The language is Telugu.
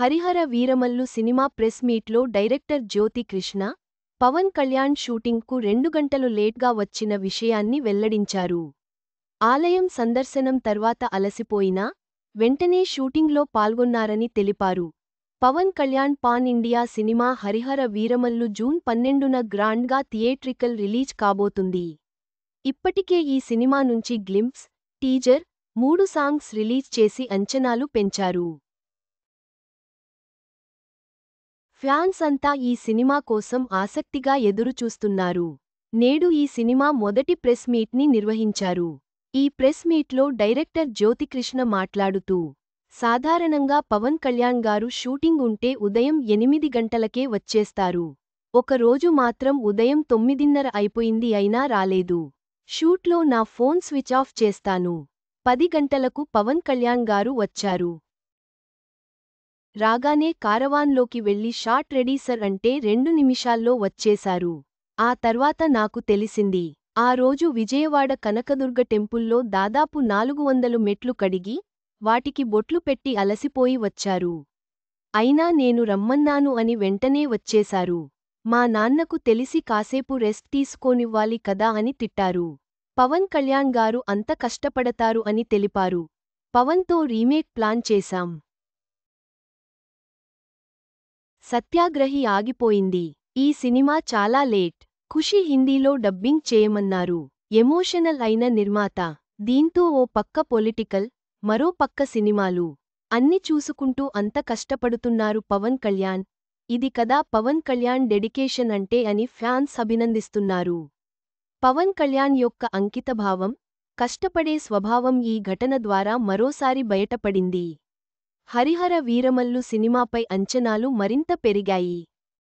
హరిహర వీరమల్లు సినిమా ప్రెస్ మీట్లో డైరెక్టర్ జ్యోతి కృష్ణ, పవన్ కళ్యాణ్ షూటింగ్కు 2 గంటలు లేట్గా వచ్చిన విషయాన్ని వెల్లడించారు. ఆలయం సందర్శనం తర్వాత అలసిపోయినా, వెంటనే షూటింగ్లో పాల్గొన్నారని తెలిపారు. Pawan Kalyan pan India cinema Harihara Veeramallu June 12న గ్రాండ్గా థియేట్రికల్ రిలీజ్ కాబోతుంది. ఇప్పటికే ఈ సినిమా నుంచి గ్లింప్స్, టీజర్, 3 సాంగ్స్ రిలీజ్ చేసి అంచనాలు పెంచారు. ఫ్యాన్స్ అంతా ఈ సినిమా కోసం ఆసక్తిగా ఎదురుచూస్తున్నారు. నేడు ఈ సినిమా మొదటి ప్రెస్ మీట్ని నిర్వహించారు. ఈ ప్రెస్ మీట్లో డైరెక్టర్ జ్యోతికృష్ణ మాట్లాడుతూ, సాధారణంగా పవన్ కళ్యాణ్ గారు షూటింగ్ ఉంటే ఉదయం 8 గంటలకే వచ్చేస్తారు. ఒక రోజు మాత్రం ఉదయం 9:30 అయిపోయింది అయినా రాలేదు. షూట్లో నా ఫోన్ స్విచ్ ఆఫ్ చేస్తాను. 10 గంటలకు పవన్ కళ్యాణ్ గారు వచ్చారు. రాగానే కారవాన్లోకి వెళ్లి షాట్ రెడీ సర్ అంటే 2 నిమిషాల్లో వచ్చేశారు. ఆ తర్వాత నాకు తెలిసింది. ఆ రోజు విజయవాడ కనకదుర్గ టెంపుల్లో దాదాపు 400 మెట్లు కడిగి, వాటికి బొట్లు పెట్టి అలసిపోయి వచ్చారు. అయినా నేను రమ్మన్నాను అని వెంటనే వచ్చేశారు. మా నాన్నకు తెలిసి కాసేపు రెస్ట్ తీసుకోనివ్వాలి కదా అని తిట్టారు. పవన్ కళ్యాణ్ గారు అంత కష్టపడతారు అని తెలిపారు. పవన్తో రీమేక్ ప్లాన్ చేశాం. సత్యాగ్రహి ఆగిపోయింది. ఈ సినిమా చాలా లేట్. ఖుషి హిందీలో డబ్బింగ్ చేయమన్నారు. ఎమోషనల్ అయిన నిర్మాత. దీంతో ఓ పక్క పొలిటికల్, మరో పక్క సినిమాలు. అన్ని చూసుకుంటూ అంత కష్టపడుతున్నారు పవన్ కళ్యాణ్. ఇది కదా పవన్ కళ్యాణ్ డెడికేషన్ అంటే అని ఫ్యాన్స్ అభినందిస్తున్నారు. పవన్ కళ్యాణ్ యొక్క అంకితభావం, కష్టపడే స్వభావం ఈ ఘటన ద్వారా మరోసారి బయటపడింది. హరిహర వీరమల్లు సినిమాపై అంచనాలు మరింత పెరిగాయి.